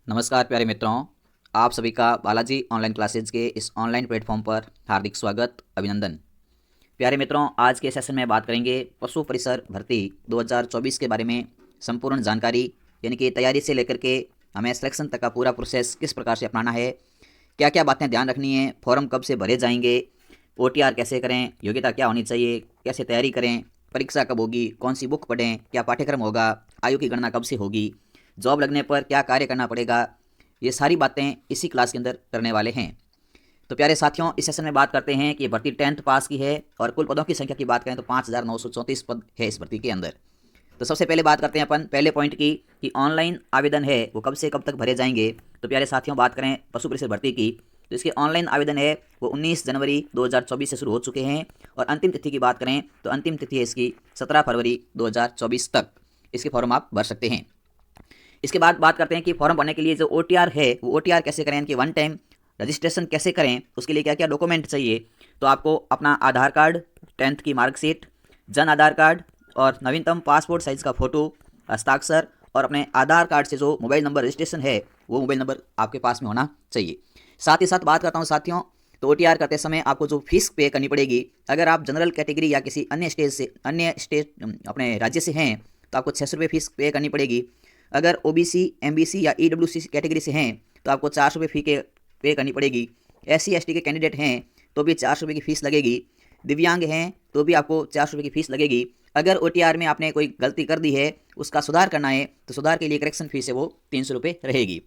नमस्कार प्यारे मित्रों, आप सभी का बालाजी ऑनलाइन क्लासेज के इस ऑनलाइन प्लेटफॉर्म पर हार्दिक स्वागत, अभिनंदन। प्यारे मित्रों, आज के सेशन में बात करेंगे पशु परिसर भर्ती 2024 के बारे में संपूर्ण जानकारी, यानी कि तैयारी से लेकर के हमें सिलेक्शन तक का पूरा प्रोसेस किस प्रकार से अपनाना है, क्या क्या बातें ध्यान रखनी है, फॉर्म कब से भरे जाएंगे, OTR कैसे करें, योग्यता क्या होनी चाहिए, कैसे तैयारी करें, परीक्षा कब होगी, कौन सी बुक पढ़ें, क्या पाठ्यक्रम होगा, आयु की गणना कब से होगी, जॉब लगने पर क्या कार्य करना पड़ेगा, ये सारी बातें इसी क्लास के अंदर करने वाले हैं। तो प्यारे साथियों, इस सेशन में बात करते हैं कि भर्ती 10th पास की है और कुल पदों की संख्या की बात करें तो 5,934 पद है इस भर्ती के अंदर। तो सबसे पहले बात करते हैं अपन पहले पॉइंट की कि ऑनलाइन आवेदन है वो कब से कब तक भरे जाएंगे। तो प्यारे साथियों, बात करें पशु परिसर भर्ती की तो इसके ऑनलाइन आवेदन है वो 19 जनवरी 2024 से शुरू हो चुके हैं और अंतिम तिथि की बात करें तो अंतिम तिथि है इसकी 17 फरवरी 2024 तक इसके फॉर्म आप भर सकते हैं। इसके बाद बात करते हैं कि फॉर्म भरने के लिए जो OTR है वो OTR कैसे करें, कि वन टाइम रजिस्ट्रेशन कैसे करें, उसके लिए क्या क्या डॉक्यूमेंट चाहिए। तो आपको अपना आधार कार्ड, 10th की मार्कशीट, जन आधार कार्ड और नवीनतम पासपोर्ट साइज़ का फ़ोटो, हस्ताक्षर और अपने आधार कार्ड से जो मोबाइल नंबर रजिस्ट्रेशन है वो मोबाइल नंबर आपके पास में होना चाहिए। साथ ही साथ बात करता हूँ साथियों, तो OTR करते समय आपको जो फीस पे करनी पड़ेगी, अगर आप जनरल कैटेगरी या किसी अन्य स्टेट अपने राज्य से हैं तो आपको 600 रुपये फीस पे करनी पड़ेगी। अगर OBC, MBC या EWC कैटेगरी से हैं तो आपको 400 रुपये फ़ी के पे करनी पड़ेगी। SC ST के कैंडिडेट हैं तो भी 400 रुपये की फ़ीस लगेगी। दिव्यांग हैं तो भी आपको 400 रुपये की फ़ीस लगेगी। अगर OTR में आपने कोई गलती कर दी है, उसका सुधार करना है, तो सुधार के लिए करेक्शन फीस है वो 300 रुपये रहेगी।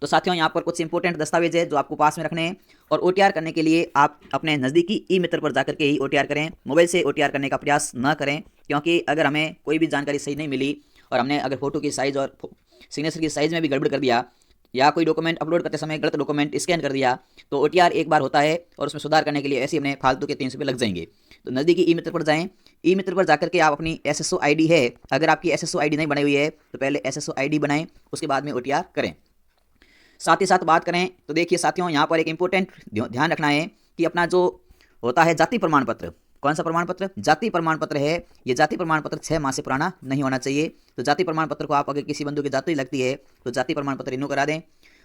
तो साथियों, यहाँ पर कुछ इंपॉर्टेंट दस्तावेज है जो आपको पास में रखने हैं और OTR करने के लिए आप अपने नज़दीकी ई-मित्र पर जाकर के ही OTR करें। मोबाइल से OTR करने का प्रयास न करें, क्योंकि अगर हमें कोई भी जानकारी सही नहीं मिली और हमने अगर फोटो की साइज़ और सिग्नेचर की साइज़ में भी गड़बड़ कर दिया या कोई डॉक्यूमेंट अपलोड करते समय गलत डॉक्यूमेंट स्कैन कर दिया तो OTR एक बार होता है और उसमें सुधार करने के लिए ऐसे हमें फालतू के 300 रुपये लग जाएंगे। तो नज़दीकी ई-मित्र पर जाएँ, ई-मित्र पर जाकर के आप अपनी SSO ID है, अगर आपकी SSO ID नहीं बनाई हुई है तो पहले SSO ID बनाएं, उसके बाद में OTR करें। साथ ही साथ बात करें तो देखिए साथियों, यहाँ पर एक इम्पोर्टेंट ध्यान रखना है कि अपना जो होता है जाति प्रमाण पत्र, कौन सा प्रमाण पत्र, जाति प्रमाण पत्र है, ये जाति प्रमाण पत्र 6 माह से पुराना नहीं होना चाहिए। तो जाति प्रमाण पत्र को आप अगर किसी बंधु की जाति लगती है तो जाति प्रमाण पत्र रिन्यू करा दें।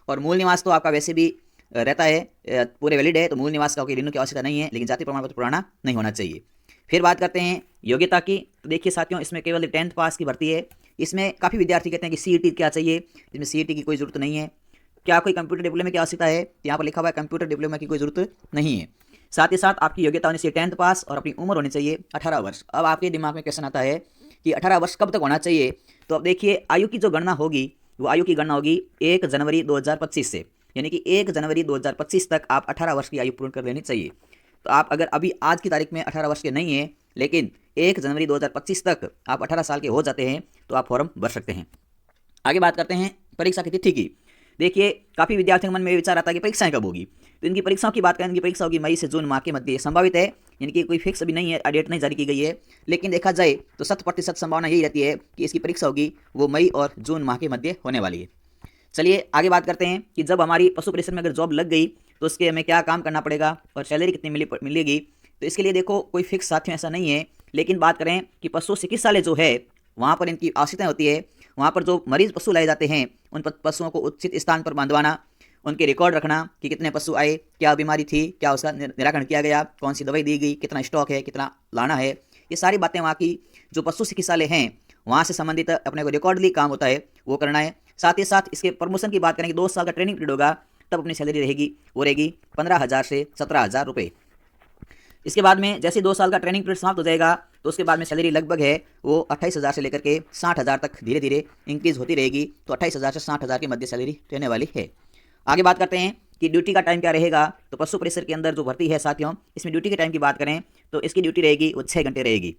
और मूल निवास तो आपका वैसे भी रहता है, पूरे वैलिड है, तो मूल निवास का कोई रिन्यू की आवश्यकता नहीं है, लेकिन जाति प्रमाण पत्र पुराना नहीं होना चाहिए। फिर बात करते हैं योग्यता की, तो देखिए साथियों, इसमें केवल 10th पास की भर्ती है। इसमें काफ़ी विद्यार्थी कहते हैं कि CET क्या चाहिए, इसमें CET की कोई ज़रूरत नहीं है। क्या कोई कंप्यूटर डिप्लोमा की आवश्यकता है, यहाँ पर लिखा हुआ है कंप्यूटर डिप्लोमा की कोई ज़रूरत नहीं है। साथ ही साथ आपकी योग्यता होनी चाहिए 10th पास और अपनी उम्र होनी चाहिए 18 वर्ष। अब आपके दिमाग में क्वेश्चन आता है कि 18 वर्ष कब तक होना चाहिए। तो अब देखिए, आयु की जो गणना होगी वो आयु की गणना होगी 1 जनवरी 2025 से, यानी कि 1 जनवरी 2025 तक आप 18 वर्ष की आयु पूर्ण कर लेनी चाहिए। तो आप अगर अभी आज की तारीख में 18 वर्ष के नहीं हैं, लेकिन 1 जनवरी 2025 तक आप 18 साल के हो जाते हैं तो आप फॉर्म भर सकते हैं। आगे बात करते हैं परीक्षा की तिथि की। देखिए, काफ़ी विद्यार्थियों के मन में विचार आता है कि परीक्षाएं कब होगी। तो इनकी परीक्षाओं की बात करें, इनकी परीक्षा होगी मई से जून माह के मध्य संभावित है, यानी कि कोई फिक्स अभी नहीं है, डेट नहीं जारी की गई है, लेकिन देखा जाए तो 100% संभावना यही रहती है कि इसकी परीक्षा होगी वो मई और जून माह के मध्य होने वाली है। चलिए आगे बात करते हैं कि जब हमारी पशु परिसर में अगर जॉब लग गई तो उसके हमें क्या काम करना पड़ेगा और सैलरी कितनी मिलेगी। तो इसके लिए देखो, कोई फिक्स साथियों ऐसा नहीं है, लेकिन बात करें कि पशु चिकित्सालय जो है वहाँ पर इनकी आवश्यकताएं होती है। वहाँ पर जो मरीज पशु लाए जाते हैं उन पशुओं को उचित स्थान पर बांधवाना, उनके रिकॉर्ड रखना कि कितने पशु आए, क्या बीमारी थी, क्या उसका निराकरण किया गया, कौन सी दवाई दी गई, कितना स्टॉक है, कितना लाना है, ये सारी बातें वहाँ की जो पशु चिकित्सालय हैं वहाँ से संबंधित अपने को रिकॉर्डली काम होता है वो करना है। साथ ही साथ इसके प्रमोशन की बात करें कि 2 साल का ट्रेनिंग पीरियड होगा, तब अपनी सैलरी रहेगी वो रहेगी 15,000 से 17,000 रुपये। इसके बाद में जैसे 2 साल का ट्रेनिंग पीरियड समाप्त हो जाएगा तो उसके बाद में सैलरी लगभग है वो 28,000 से लेकर के 60,000 तक धीरे धीरे इंक्रीज होती रहेगी। तो 28,000 से 60,000 के मध्य सैलरी रहने वाली है। आगे बात करते हैं कि ड्यूटी का टाइम क्या रहेगा। तो पशु परिसर के अंदर जो भर्ती है साथियों, इसमें ड्यूटी के टाइम की बात करें तो इसकी ड्यूटी रहेगी वो 6 घंटे रहेगी।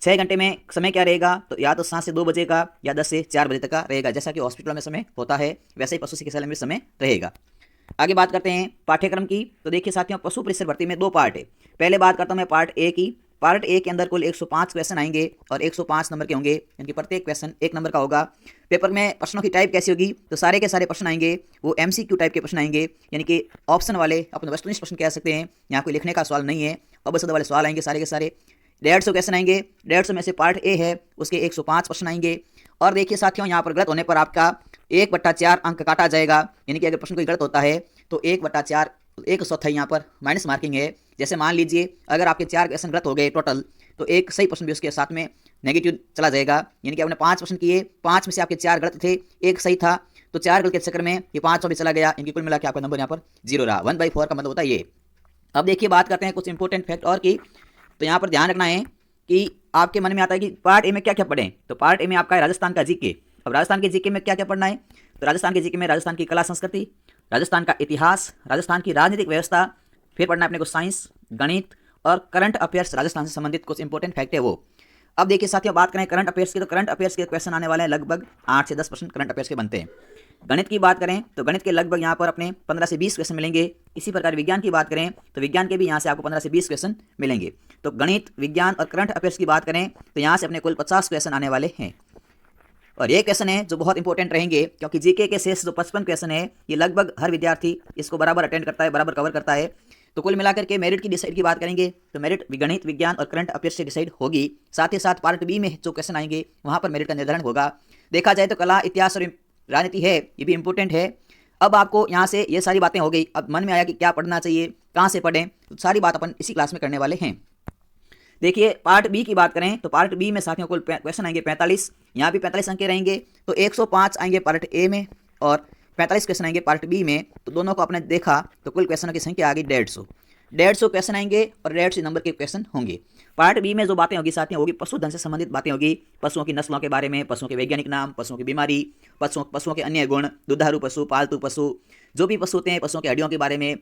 6 घंटे में समय क्या रहेगा, तो या तो 7 से 2 बजे का या 10 से 4 बजे तक का रहेगा। जैसा कि हॉस्पिटल में समय होता है वैसे ही पशु चिकित्सालय में समय रहेगा। आगे बात करते हैं पाठ्यक्रम की। तो देखिए साथियों, पशु परिसर भर्ती में 2 पार्ट है। पहले बात करता हूं मैं पार्ट ए की। पार्ट ए के अंदर कुल 105 क्वेश्चन आएंगे और 105 नंबर के होंगे, यानी कि प्रत्येक क्वेश्चन 1 नंबर का होगा। पेपर में प्रश्नों की टाइप कैसी होगी, तो सारे के सारे प्रश्न आएंगे वो MCQ टाइप के प्रश्न आएंगे, यानी कि ऑप्शन वाले अपने वस्तुनिष्ठ प्रश्न कह सकते हैं। यहाँ कोई लिखने का सवाल नहीं है, अबसद वाले सवाल आएंगे सारे के सारे। 150 क्वेश्चन आएंगे, 150 में से पार्ट ए है उसके 105 प्रश्न आएंगे। और देखिए साथियों, यहाँ पर गलत होने पर आपका 1/4 अंक काटा जाएगा, यानी कि अगर प्रश्न कोई गलत होता है तो 1/4 1/4 यहाँ पर माइनस मार्किंग है। जैसे मान लीजिए अगर आपके 4 क्वेश्चन गलत हो गए टोटल, तो एक सही प्रश्न भी उसके साथ में नेगेटिव चला जाएगा, यानी कि आपने 5 प्रश्न किए, 5 में से आपके 4 गलत थे, एक सही था, तो 4 गलत के चक्कर में ये 5 भी चला गया, इनकी कुल मिला के आपका नंबर यहाँ पर 0 रहा। 1/4 का मतलब होता है ये। अब देखिए बात करते हैं कुछ इंपॉर्टेंट फैक्ट और की। तो यहाँ पर ध्यान रखना है कि आपके मन में आता है कि पार्ट ए में क्या क्या पढ़ें। तो पार्ट ए में आपका है राजस्थान का जीके। अब राजस्थान के जीके में क्या क्या पढ़ना है? तो राजस्थान के जीके में राजस्थान की कला संस्कृति, राजस्थान का इतिहास, राजस्थान की राजनीतिक व्यवस्था, फिर पढ़ना है अपने को साइंस, गणित और करंट अफेयर्स, राजस्थान से संबंधित कुछ इंपॉर्टेंट फैक्ट है वो। अब देखिए साथियों बात करें करंट अफेयर्स की, तो करंट अफेयर्स के क्वेश्चन आने वाले हैं, लगभग 8 से 10 प्रश्न करंट अफेयर्स के बनते हैं। गणित की बात करें तो गणित के लगभग यहाँ पर अपने 15 से 20 क्वेश्चन मिलेंगे। इसी प्रकार विज्ञान की बात करें तो विज्ञान के भी यहाँ से आपको 15 से 20 क्वेश्चन मिलेंगे। तो गणित, विज्ञान और करंट अफेयर्स की बात करें तो यहाँ से अपने कुल 50 क्वेश्चन आने वाले हैं। और ये क्वेश्चन है जो बहुत इंपॉर्टेंट रहेंगे, क्योंकि जीके के शेष जो 55 क्वेश्चन है ये लगभग हर विद्यार्थी इसको बराबर अटेंड करता है, बराबर कवर करता है। तो कुल मिलाकर के मेरिट की डिसाइड की बात करेंगे तो मेरिट गणित, विज्ञान और करंट अफेयर्स से डिसाइड होगी। साथ ही साथ पार्ट बी में जो क्वेश्चन आएंगे वहाँ पर मेरिट का निर्धारण होगा। देखा जाए तो कला, इतिहास और राजनीति है, ये भी इंपॉर्टेंट है। अब आपको यहाँ से ये सारी बातें हो गई, अब मन में आया कि क्या पढ़ना चाहिए, कहाँ से पढ़ें, तो सारी बात अपन इसी क्लास में करने वाले हैं। देखिए पार्ट बी की बात करें तो पार्ट बी में साथियों कुल क्वेश्चन आएंगे 45, यहाँ भी 45 अंक के रहेंगे। तो 105 आएंगे पार्ट ए में और 45 क्वेश्चन आएंगे पार्ट बी में। तो दोनों को आपने देखा तो कुल क्वेश्चनों की संख्या आ गई 150 क्वेश्चन आएंगे और 150 नंबर के क्वेश्चन होंगे। पार्ट बी में जो बातें होगी साथियों होगी पशुधन से संबंधित बातें होगी, पशुओं की नस्लों के बारे में, पशुओं के वैज्ञानिक नाम, पशुओं की बीमारी, पशुओं के अन्य गुण, दुधारू पशु, पालतू पशु, जो भी पशु होते हैं, पशुओं की हड्डियों के बारे में,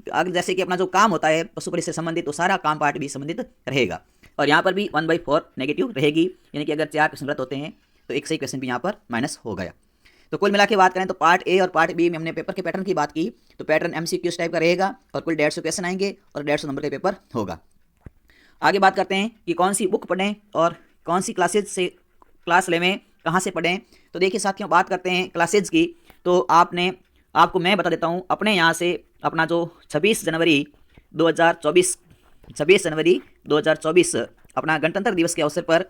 अगर जैसे कि अपना जो काम होता है पशु परिसर से संबंधित, तो सारा काम पार्ट बी संबंधित रहेगा। और यहाँ पर भी 1/4 नेगेटिव रहेगी, यानी कि अगर 4 क्वेश्चन गलत होते हैं तो एक सही क्वेश्चन भी यहाँ पर माइनस हो गया। तो कुल मिला के बात करें तो पार्ट ए और पार्ट बी में हमने पेपर के पैटर्न की बात की, तो पैटर्न एमसीक्यूज टाइप का रहेगा और कुल 150 क्वेश्चन आएंगे और 150 नंबर का पेपर होगा। आगे बात करते हैं कि कौन सी बुक पढ़ें और कौन सी क्लास लेवें, कहाँ से पढ़ें। तो देखिए साथियों बात करते हैं क्लासेज की, तो आपको मैं बता देता हूँ अपने यहाँ से अपना जो 26 जनवरी 2024 अपना गणतंत्र दिवस के अवसर पर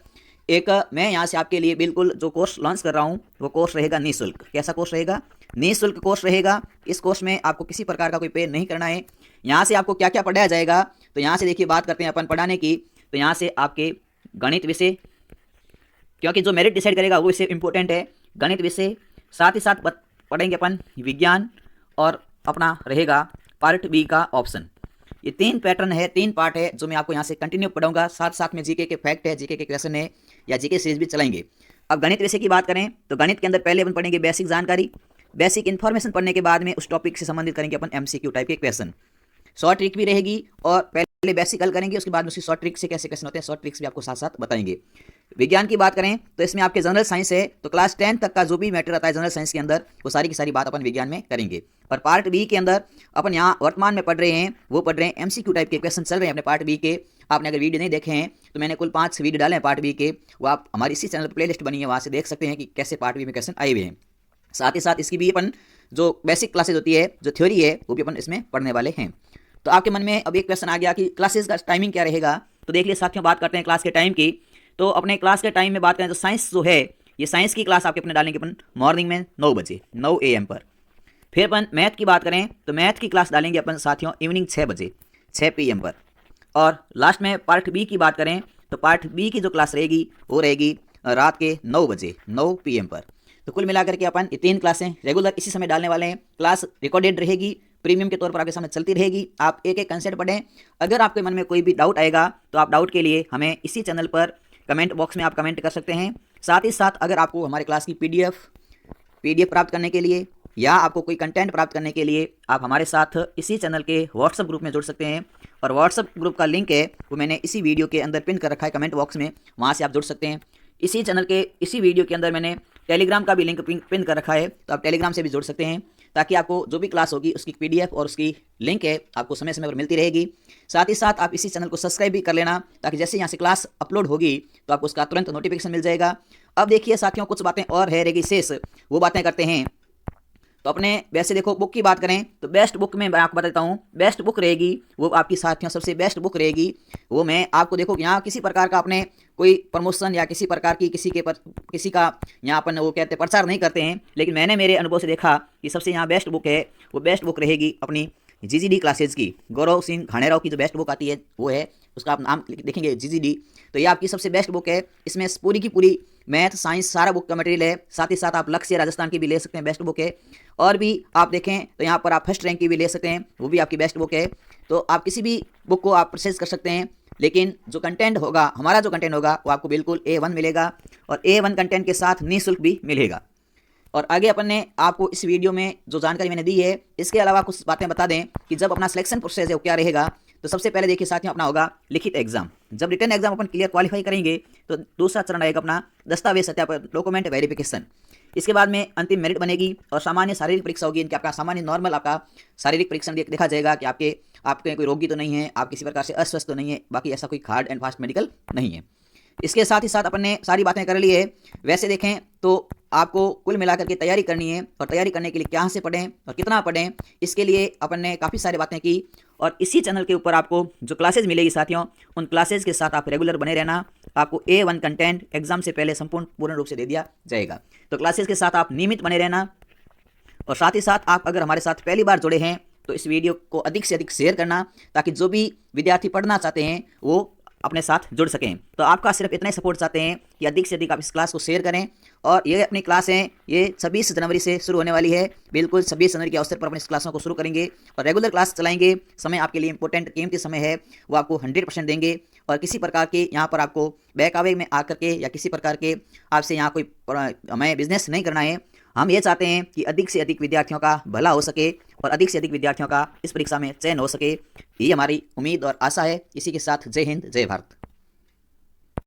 एक मैं यहाँ से आपके लिए बिल्कुल जो कोर्स लॉन्च कर रहा हूँ वो कोर्स रहेगा निःशुल्क। कैसा कोर्स रहेगा? निःशुल्क कोर्स रहेगा। इस कोर्स में आपको किसी प्रकार का कोई पे नहीं करना है। यहाँ से आपको क्या क्या पढ़ाया जाएगा, तो यहाँ से देखिए बात करते हैं अपन पढ़ाने की, तो यहाँ से आपके गणित विषय, क्योंकि जो मेरिट डिसाइड करेगा वो विषय इंपॉर्टेंट है, गणित विषय, साथ ही साथ पढ़ेंगे अपन विज्ञान और अपना रहेगा पार्ट बी का ऑप्शन। ये 3 पैटर्न है, 3 पार्ट है जो मैं आपको यहाँ से कंटिन्यू पढ़ाऊंगा। साथ साथ में जीके के फैक्ट है, जीके के क्वेश्चन है या जीके सीरीज भी चलाएंगे। अब गणित विषय की बात करें तो गणित के अंदर पहले अपन पढ़ेंगे बेसिक जानकारी, बेसिक इन्फॉर्मेशन पढ़ने के बाद में उस टॉपिक से संबंधित करेंगे अपन एमसीक्यू टाइप के क्वेश्चन। शॉर्ट ट्रिक भी रहेगी और पहले बेसिक हल करेंगे, उसके बाद में उसकी शॉर्ट ट्रिक से कैसे क्वेश्चन होते हैं, शॉर्ट ट्रिक्स भी आपको साथ साथ बताएंगे। विज्ञान की बात करें तो इसमें आपके जनरल साइंस है, तो क्लास 10 तक का जो भी मैटर आता है जनरल साइंस के अंदर वो सारी की सारी बात अपन विज्ञान में करेंगे। और पार्ट बी के अंदर अपन यहाँ वर्तमान में पढ़ रहे हैं, वो पढ़ रहे हैं एमसीक्यू टाइप के क्वेश्चन चल रहे हैं अपने पार्ट बी के। आपने अगर वीडियो नहीं देखे हैं तो मैंने कुल 5 वीडियो डाले हैं पार्ट बी के, वो आप हमारी इसी चैनल पर प्लेलिस्ट बनी है, वहाँ से देख सकते हैं कि कैसे पार्ट बी में क्वेश्चन आए हुए हैं। साथ ही साथ इसकी भी अपन जो बेसिक क्लासेज होती है, जो थ्योरी है, वो भी अपन इसमें पढ़ने वाले हैं। तो आपके मन में अब एक क्वेश्चन आ गया कि क्लासेस का टाइमिंग क्या रहेगा। तो देख लिए साथियों बात करते हैं क्लास के टाइम की। तो अपने क्लास के टाइम में बात करें तो साइंस जो है, ये साइंस की क्लास आपके अपने डालेंगे अपन मॉर्निंग में 9 बजे 9 AM पर। फिर अपन मैथ की बात करें तो मैथ की क्लास डालेंगे अपन साथियों इवनिंग 6 बजे 6 PM पर। और लास्ट में पार्ट बी की बात करें तो पार्ट बी की जो क्लास रहेगी वो रहेगी रात के 9 बजे 9 PM पर। तो कुल मिलाकर के अपन ये 3 क्लासें रेगुलर इसी समय डालने वाले हैं। क्लास रिकॉर्डेड रहेगी, प्रीमियम के तौर पर आपके सामने चलती रहेगी। आप एक एक कंसेप्ट पढ़ें। अगर आपके मन में कोई भी डाउट आएगा तो आप डाउट के लिए हमें इसी चैनल पर कमेंट बॉक्स में आप कमेंट कर सकते हैं। साथ ही साथ अगर आपको हमारे क्लास की पीडीएफ प्राप्त करने के लिए या आपको कोई कंटेंट प्राप्त करने के लिए आप हमारे साथ इसी चैनल के व्हाट्सएप ग्रुप में जुड़ सकते हैं। और व्हाट्सएप ग्रुप का लिंक है वो मैंने इसी वीडियो के अंदर पिन कर रखा है कमेंट बॉक्स में, वहाँ से आप जुड़ सकते हैं। इसी चैनल के इसी वीडियो के अंदर मैंने टेलीग्राम का भी लिंक पिन कर रखा है, तो आप टेलीग्राम से भी जुड़ सकते हैं, ताकि आपको जो भी क्लास होगी उसकी पीडीएफ और उसकी लिंक है आपको समय समय पर मिलती रहेगी। साथ ही साथ आप इसी चैनल को सब्सक्राइब भी कर लेना, ताकि जैसे यहाँ से क्लास अपलोड होगी तो आपको उसका तुरंत नोटिफिकेशन मिल जाएगा। अब देखिए साथियों कुछ बातें और है रहेगी शेष, वो बातें करते हैं। तो अपने वैसे देखो बुक की बात करें तो बेस्ट बुक में मैं आपको बताता हूँ, बेस्ट बुक रहेगी वो आपकी साथियों सबसे बेस्ट बुक रहेगी वो मैं आपको देखो यहाँ किसी प्रकार का अपने कोई प्रमोशन या किसी प्रकार की किसी का यहाँ अपन वो कहते हैं प्रचार नहीं करते हैं, लेकिन मैंने मेरे अनुभव से देखा कि सबसे यहाँ बेस्ट बुक है, वो बेस्ट बुक रहेगी अपनी जीजीडी क्लासेज की। गौरव सिंह घाणेराव की जो बेस्ट बुक आती है वो है, उसका आप नाम देखेंगे जीजीडी, तो ये आपकी सबसे बेस्ट बुक है। इसमें पूरी की पूरी मैथ साइंस सारा बुक का मटेरियल है। साथ ही साथ आप लक्ष्य राजस्थान की भी ले सकते हैं, बेस्ट बुक है। और भी आप देखें तो यहाँ पर आप फर्स्ट रैंक की भी ले सकते हैं, वो भी आपकी बेस्ट बुक है। तो आप किसी भी बुक को आप परचेज कर सकते हैं, लेकिन जो कंटेंट होगा, हमारा जो कंटेंट होगा वो आपको बिल्कुल A1 मिलेगा, और A1 कंटेंट के साथ निःशुल्क भी मिलेगा। और आगे अपन ने आपको इस वीडियो में जो जानकारी मैंने दी है, इसके अलावा कुछ बातें बता दें कि जब अपना सिलेक्शन प्रोसेस है वो क्या रहेगा। तो सबसे पहले देखिए साथियों, अपना होगा लिखित एग्जाम। जब रिटर्न एग्जाम अपन क्लियर क्वालिफाई करेंगे तो दूसरा चरण रहेगा अपना दस्तावेज सत्यापन, डॉक्यूमेंट वेरिफिकेशन। इसके बाद में अंतिम मेरिट बनेगी और सामान्य शारीरिक परीक्षा होगी। इनके आपका सामान्य नॉर्मल आपका शारीरिक परीक्षण देखा जाएगा कि आपके कोई रोगी तो नहीं है, आप किसी प्रकार से अस्वस्थ तो नहीं है, बाकी ऐसा कोई हार्ड एंड फास्ट मेडिकल नहीं है। इसके साथ ही साथ अपन ने सारी बातें कर ली है। वैसे देखें तो आपको कुल मिलाकर के तैयारी करनी है, और तैयारी करने के लिए कहाँ से पढ़ें और कितना पढ़ें, इसके लिए अपन ने काफ़ी सारी बातें की। और इसी चैनल के ऊपर आपको जो क्लासेज मिलेगी साथियों, उन क्लासेज के साथ आप रेगुलर बने रहना। आपको A1 कंटेंट एग्जाम से पहले पूर्ण रूप से दे दिया जाएगा। तो क्लासेज के साथ आप नियमित बने रहना। और साथ ही साथ आप अगर हमारे साथ पहली बार जुड़े हैं तो इस वीडियो को अधिक से अधिक शेयर करना, ताकि जो भी विद्यार्थी पढ़ना चाहते हैं वो अपने साथ जुड़ सकें। तो आपका सिर्फ इतना ही सपोर्ट चाहते हैं कि अधिक से अधिक आप इस क्लास को शेयर करें। और ये अपनी क्लास है, ये 26 जनवरी से शुरू होने वाली है। बिल्कुल 26 जनवरी के अवसर पर अपनी इस क्लासों को शुरू करेंगे और रेगुलर क्लास चलाएंगे। समय आपके लिए इंपॉर्टेंट कीमती समय है, वो आपको 100% देंगे। और किसी प्रकार के यहाँ पर आपको बहकावे में आकर के या किसी प्रकार के आपसे यहाँ कोई हमें बिजनेस नहीं करना है। हम ये चाहते हैं कि अधिक से अधिक विद्यार्थियों का भला हो सके और अधिक से अधिक विद्यार्थियों का इस परीक्षा में चयन हो सके। ये हमारी उम्मीद और आशा है। इसी के साथ जय हिंद, जय भारत।